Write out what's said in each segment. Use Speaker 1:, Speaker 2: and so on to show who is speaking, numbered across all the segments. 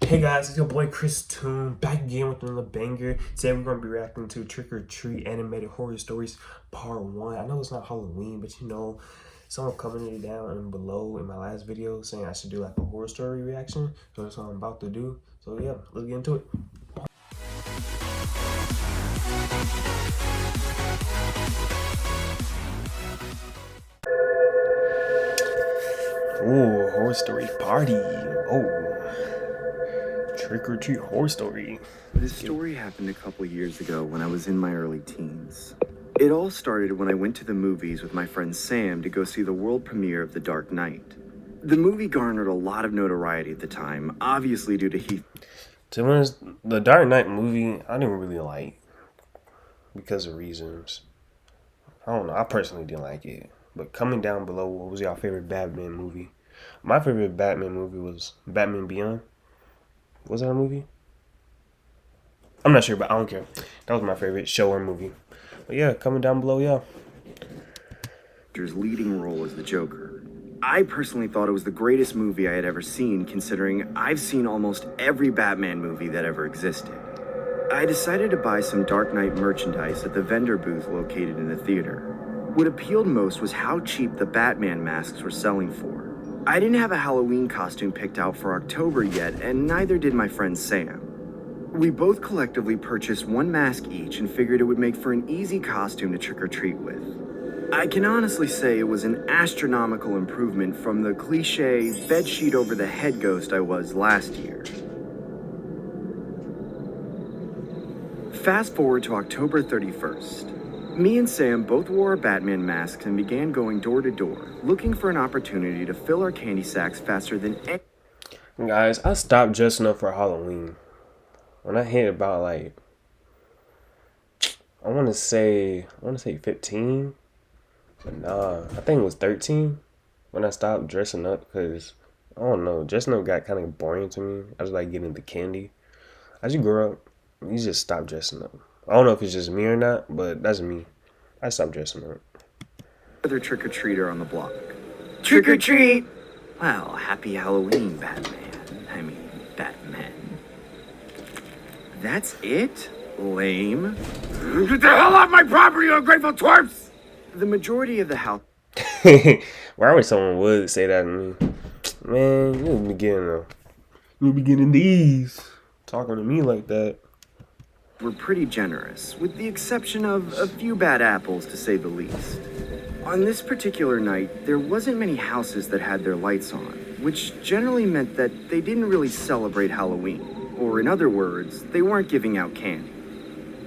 Speaker 1: Hey guys, it's your boy Chris Toon back again with another banger. Today we're gonna be reacting to Trick or Treat Animated Horror Stories Part 1. I know it's not Halloween, but someone commented down and below in my last video saying I should do like a horror story reaction. So that's what I'm about to do. So yeah, let's get into it. Ooh, horror story party. Oh. Trick or Treat Horror Story.
Speaker 2: This story happened a couple years ago when I was in my early teens. It all started when I went to the movies with my friend Sam to go see the world premiere of The Dark Knight. The movie garnered a lot of notoriety at the time, obviously due to Heath.
Speaker 1: To be honest, the Dark Knight movie, I didn't really like because of reasons. I don't know. I personally didn't like it. But comment down below, what was your favorite Batman movie? My favorite Batman movie was Batman Beyond. Was that a movie? I'm not sure, but I don't care. That was my favorite show or movie. But yeah, comment down below, yeah.
Speaker 2: Leading role as the Joker. I personally thought it was the greatest movie I had ever seen, considering I've seen almost every Batman movie that ever existed. I decided to buy some Dark Knight merchandise at the vendor booth located in the theater. What appealed most was how cheap the Batman masks were selling for. I didn't have a Halloween costume picked out for October yet, and neither did my friend Sam. We both collectively purchased one mask each and figured it would make for an easy costume to trick-or-treat with. I can honestly say it was an astronomical improvement from the cliche bedsheet over the head ghost I was last year. Fast forward to October 31st. Me and Sam both wore our Batman masks and began going door to door, looking for an opportunity to fill our candy sacks faster than any.
Speaker 1: Guys, I stopped dressing up for Halloween. When I hit about like, I want to say 15, but nah, I think it was 13 when I stopped dressing up because, I don't know, dressing up got kind of boring to me. I just like getting the candy. As you grow up, you just stop dressing up. I don't know if it's just me or not, but that's me. I stopped dressing up.
Speaker 2: Other trick-or-treater on the block. Trick-or-treat! Well, happy Halloween, Batman. That's it? Lame. Get the hell off my property, you ungrateful twerps! The majority of the house.
Speaker 1: Why would someone would say that to me? Man, you'll be getting these. Talking to me like that.
Speaker 2: Were pretty generous, with the exception of a few bad apples, to say the least. On this particular night, there wasn't many houses that had their lights on, which generally meant that they didn't really celebrate Halloween, or in other words, they weren't giving out candy.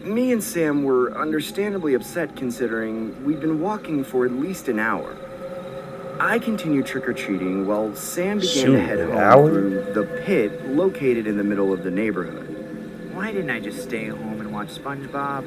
Speaker 2: Me and Sam were understandably upset considering we'd been walking for at least an hour. I continued trick-or-treating while Sam began to head home through the pit located in the middle of the neighborhood.
Speaker 3: Why didn't I just stay home and watch SpongeBob?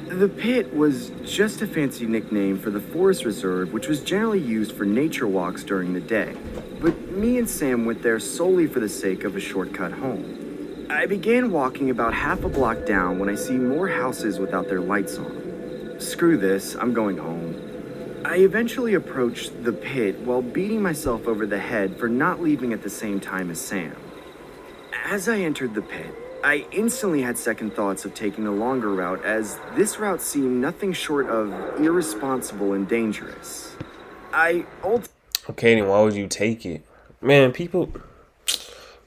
Speaker 2: The pit was just a fancy nickname for the forest reserve, which was generally used for nature walks during the day. But me and Sam went there solely for the sake of a shortcut home. I began walking about half a block down when I see more houses without their lights on. Screw this, I'm going home. I eventually approached the pit while beating myself over the head for not leaving at the same time as Sam. As I entered the pit, I instantly had second thoughts of taking a longer route, as this route seemed nothing short of irresponsible and dangerous.
Speaker 1: Okay, then why would you take it? Man, people...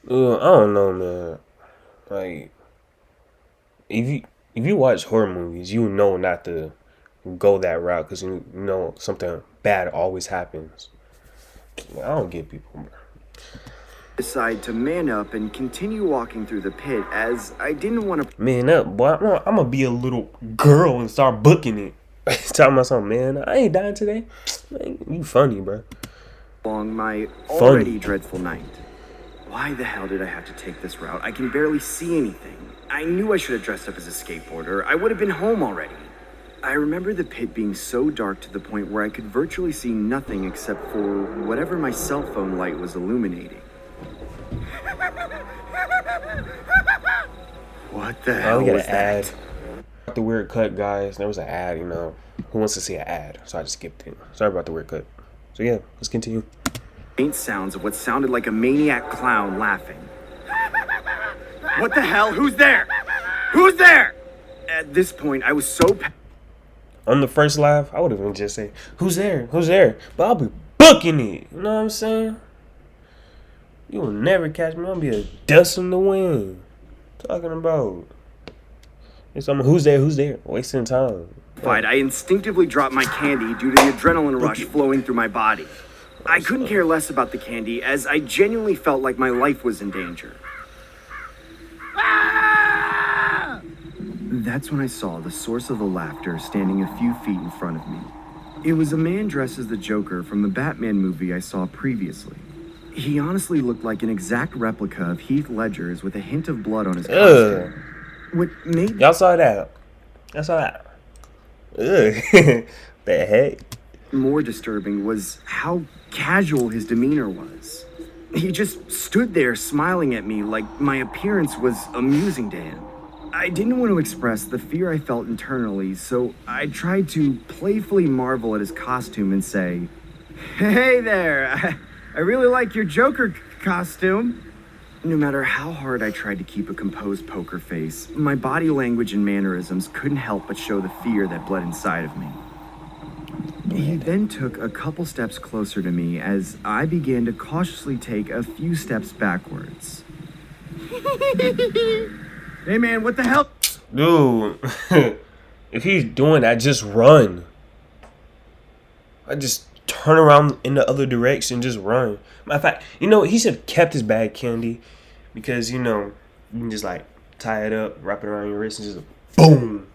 Speaker 1: I don't know, man. Like, if you watch horror movies, you know not to go that route because you know something bad always happens. I don't get people, bro.
Speaker 2: Decide to man up and continue walking through the pit, as I didn't want to
Speaker 1: man up, boy. I'm gonna be a little girl and start booking it. Talking about something, man. I ain't dying today. Man, you funny, bro.
Speaker 2: Along my already dreadful night. Why the hell did I have to take this route? I can barely see anything. I knew I should have dressed up as a skateboarder. I would have been home already. I remember the pit being so dark to the point where I could virtually see nothing except for whatever my cell phone light was illuminating. What the hell was that?
Speaker 1: Ad. The weird cut, guys. There was an ad, you know. Who wants to see an ad? So I just skipped it. Sorry about the weird cut. So yeah, let's continue.
Speaker 2: Faint sounds of what sounded like a maniac clown laughing. What the hell? Who's there? Who's there? At this point, I was so
Speaker 1: On the first live, I would have just say, "Who's there? Who's there?" But I'll be booking it. You know what I'm saying? You will never catch me. I'll be a dust in the wind. Talking about. It's someone who's there? Who's there? Wasting time.
Speaker 2: I instinctively dropped my candy due to the adrenaline rush flowing through my body. I couldn't care less about the candy as I genuinely felt like my life was in danger. That's when I saw the source of the laughter standing a few feet in front of me. It was a man dressed as the Joker from the Batman movie I saw previously. He honestly looked like an exact replica of Heath Ledger's with a hint of blood on his costume. What made
Speaker 1: Y'all saw that? I saw that. Ugh. The heck?
Speaker 2: more disturbing was how casual his demeanor was. He just stood there smiling at me like my appearance was amusing to him. I didn't want to express the fear I felt internally, so I tried to playfully marvel at his costume and say, "Hey there, I really like your Joker costume." No matter how hard I tried to keep a composed poker face, my body language and mannerisms couldn't help but show the fear that bled inside of me. He then took a couple steps closer to me as I began to cautiously take a few steps backwards. Hey man, what the hell?
Speaker 1: Dude, if he's doing that, just run. I just turn around in the other direction, just run. Matter of fact, he should have kept his bag candy because, you can just like tie it up, wrap it around your wrist, and just boom,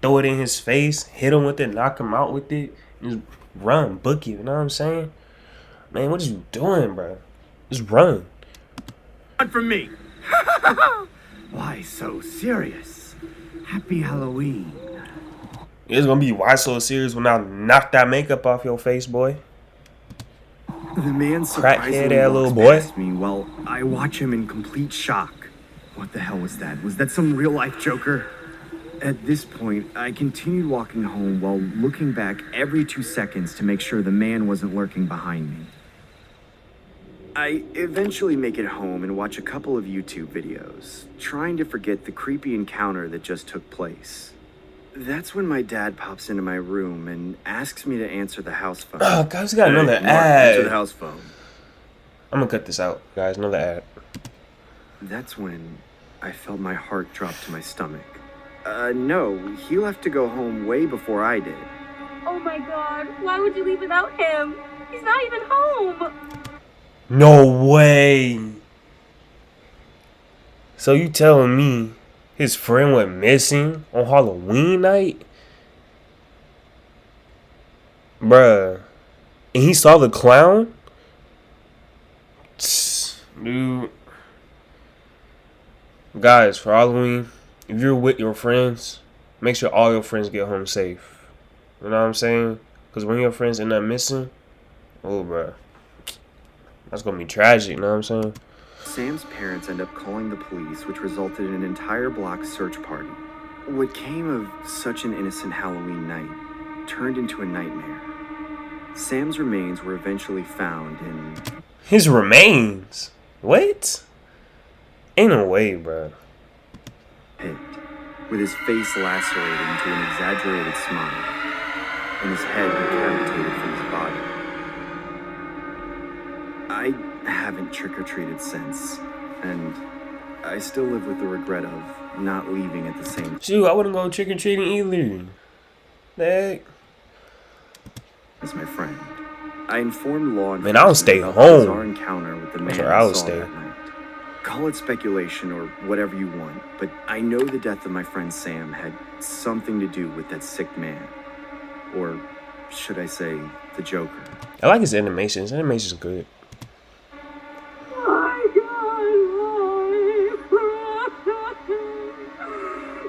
Speaker 1: throw it in his face, hit him with it, knock him out with it, and just run, book it. You know what I'm saying? Man, what you doing, bro? Just run.
Speaker 2: Run from me. Why so serious? Happy Halloween.
Speaker 1: It's gonna be why so serious when I knock that makeup off your face, boy.
Speaker 2: The man
Speaker 1: Crackhead,
Speaker 2: surprisingly
Speaker 1: that
Speaker 2: walks
Speaker 1: little boy.
Speaker 2: past me while I watch him in complete shock. What the hell was that? Was that some real-life Joker? At this point, I continued walking home while looking back every 2 seconds to make sure the man wasn't lurking behind me. I eventually make it home and watch a couple of YouTube videos, trying to forget the creepy encounter that just took place. That's when my dad pops into my room and asks me to answer the house phone.
Speaker 1: Oh, guys, got another
Speaker 2: Mark,
Speaker 1: ad.
Speaker 2: answer the house phone.
Speaker 1: I'm gonna cut this out, guys. Another ad.
Speaker 2: That's when I felt my heart drop to my stomach. No, he left to go home way before I did.
Speaker 4: Oh my god, why would you leave without him? He's not even home.
Speaker 1: No way. So you telling me his friend went missing on Halloween night? Bruh. And he saw the clown? Dude. Guys, for Halloween, if you're with your friends, make sure all your friends get home safe. You know what I'm saying? Because when your friends end up missing, oh, bruh, that's going to be tragic, you know what I'm saying?
Speaker 2: Sam's parents end up calling the police, which resulted in an entire block search party. What came of such an innocent Halloween night turned into a nightmare. Sam's remains were eventually found in...
Speaker 1: His remains? What? Ain't no way, bro.
Speaker 2: ...pit, with his face lacerated into an exaggerated smile, and his head decapitated from his body. I haven't trick-or-treated since, and I still live with the regret of not leaving at the same time
Speaker 1: Shoot, I wouldn't go trick-or-treating either. Heck.
Speaker 2: as my friend. I informed law enforcement
Speaker 1: Man, I don't stay
Speaker 2: about
Speaker 1: home.
Speaker 2: the bizarre encounter with the man
Speaker 1: where I
Speaker 2: I
Speaker 1: would
Speaker 2: saw
Speaker 1: stay.
Speaker 2: that night. Call it speculation or whatever you want, but I know the death of my friend Sam had something to do with that sick man. Or should I say, the Joker.
Speaker 1: I like his animation. His animation's good.
Speaker 4: My god, why?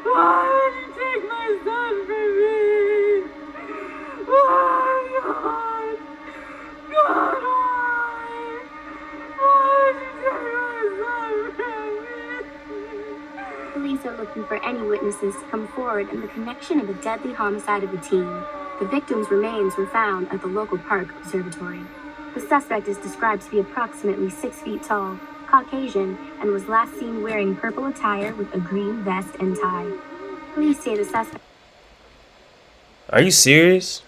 Speaker 4: Why did you take my son from me? Why, God? God, why? Why did you take my son from me?
Speaker 5: Police are looking for any witnesses to come forward in the connection of the deadly homicide of a teen. The victim's remains were found at the local park observatory. The suspect is described to be approximately 6 feet tall, Caucasian and was last seen wearing purple attire with a green vest and tie. Police say the suspect.
Speaker 1: Are you serious?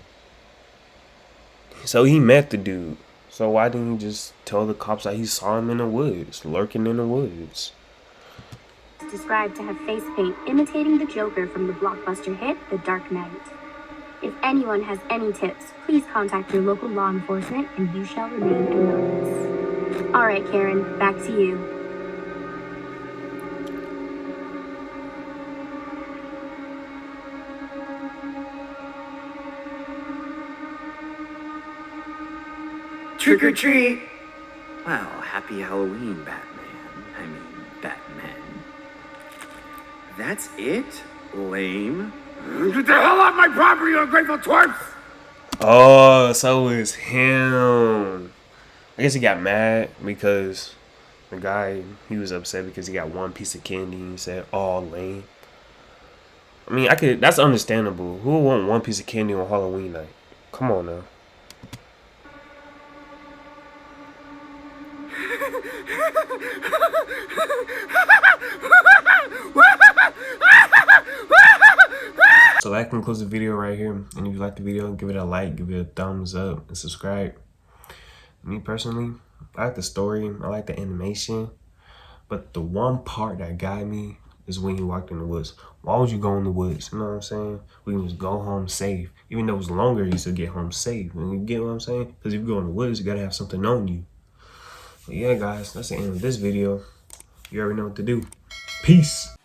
Speaker 1: So he met the dude. So why didn't he just tell the cops that he saw him in the woods, lurking in the woods?
Speaker 5: Described to have face paint imitating the Joker from the blockbuster hit The Dark Knight. If anyone has any tips, please contact your local law enforcement and you shall remain anonymous. All right, Karen, back to you.
Speaker 2: Trick or treat! Well, happy Halloween, Batman. That's it? Lame. Get the hell off my property, you ungrateful twerps!
Speaker 1: Oh, so it's him. I guess he got mad because the guy, he was upset because he got one piece of candy and he said, "Oh, lame." I mean, that's understandable. Who would want one piece of candy on Halloween night? Come on now. So that concludes the video right here. And if you like the video, give it a like, give it a thumbs up, and subscribe. Me personally, I like the story, I like the animation, but the one part that got me is when he walked in the woods. Why would you go in the woods? You know what I'm saying? We can just go home safe. Even though it was longer, you still get home safe. And you get what I'm saying? Because if you go in the woods, you gotta have something on you. But yeah, guys, that's the end of this video. You already know what to do. Peace.